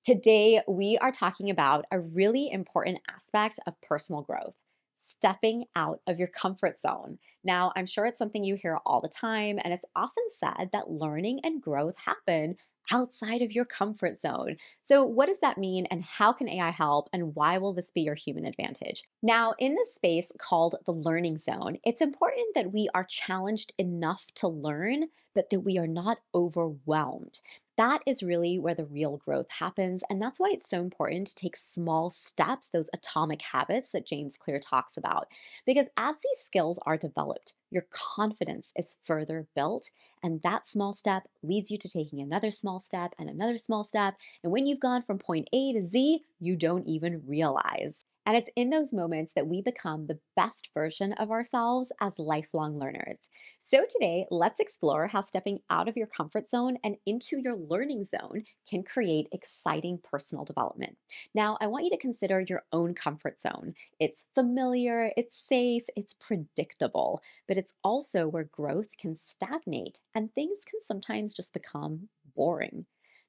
Today, we are talking about a really important aspect of personal growth, stepping out of your comfort zone. Now, I'm sure it's something you hear all the time, and it's often said that learning and growth happen outside of your comfort zone. So, what does that mean, and how can AI help, and why will this be your human advantage? Now, in this space called the learning zone, it's important that we are challenged enough to learn, but that we are not overwhelmed. That is really where the real growth happens. And that's why it's so important to take small steps, those atomic habits that James Clear talks about. Because as these skills are developed, your confidence is further built. And that small step leads you to taking another small step and another small step. And when you've gone from point A to Z, you don't even realize. And it's in those moments that we become the best version of ourselves as lifelong learners. So, today, let's explore how stepping out of your comfort zone and into your learning zone can create exciting personal development. Now, I want you to consider your own comfort zone. It's familiar, it's safe, it's predictable, but it's also where growth can stagnate and things can sometimes just become boring.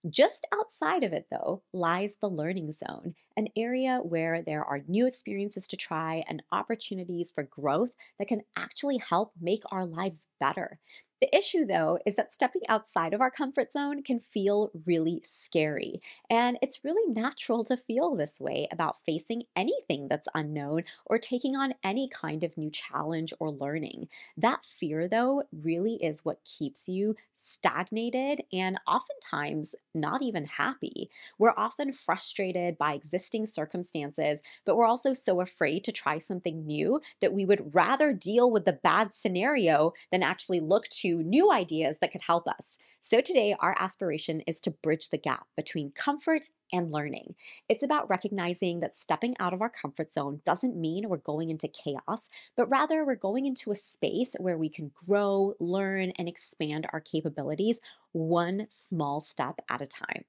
Just outside of it, though, lies the learning zone, an area where there are new experiences to try and opportunities for growth that can actually help make our lives better. The issue, though, is that stepping outside of our comfort zone can feel really scary. And it's really natural to feel this way about facing anything that's unknown or taking on any kind of new challenge or learning. That fear, though, really is what keeps you stagnated and oftentimes not even happy. We're often frustrated by existing circumstances, but we're also so afraid to try something new that we would rather deal with the bad scenario than actually look to new ideas that could help us. So today, our aspiration is to bridge the gap between comfort and learning. It's about recognizing that stepping out of our comfort zone doesn't mean we're going into chaos, but rather we're going into a space where we can grow, learn, and expand our capabilities one small step at a time.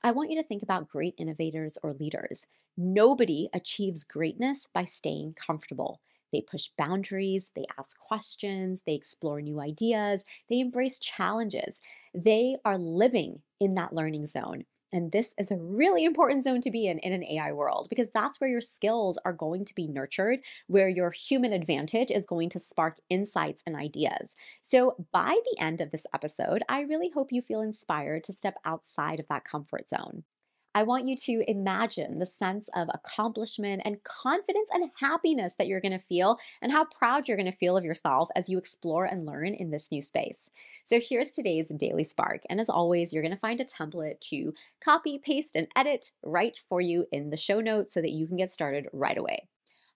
I want you to think about great innovators or leaders. Nobody achieves greatness by staying comfortable. They push boundaries, they ask questions, they explore new ideas, they embrace challenges. They are living in that learning zone. And this is a really important zone to be in an AI world because that's where your skills are going to be nurtured, where your human advantage is going to spark insights and ideas. So, by the end of this episode, I really hope you feel inspired to step outside of that comfort zone. I want you to imagine the sense of accomplishment and confidence and happiness that you're going to feel, and how proud you're going to feel of yourself as you explore and learn in this new space. So, here's today's Daily Spark. And as always, you're going to find a template to copy, paste, and edit right for you in the show notes so that you can get started right away.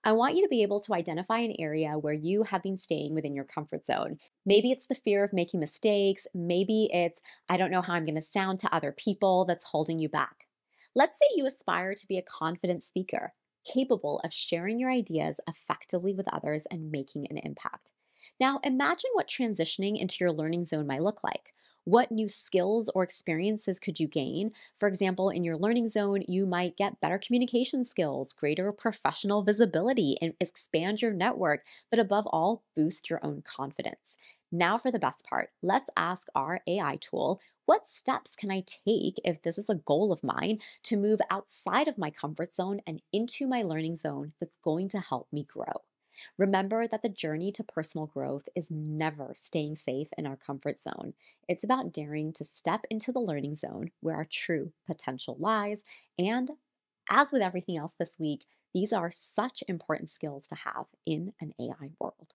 I want you to be able to identify an area where you have been staying within your comfort zone. Maybe it's the fear of making mistakes. Maybe it's, I don't know how I'm going to sound to other people that's holding you back. Let's say you aspire to be a confident speaker, capable of sharing your ideas effectively with others and making an impact. Now, imagine what transitioning into your learning zone might look like. What new skills or experiences could you gain? For example, in your learning zone, you might get better communication skills, greater professional visibility, and expand your network, but above all, boost your own confidence. Now, for the best part, let's ask our AI tool, what steps can I take if this is a goal of mine to move outside of my comfort zone and into my learning zone that's going to help me grow? Remember that the journey to personal growth is never staying safe in our comfort zone. It's about daring to step into the learning zone where our true potential lies. And as with everything else this week, these are such important skills to have in an AI world.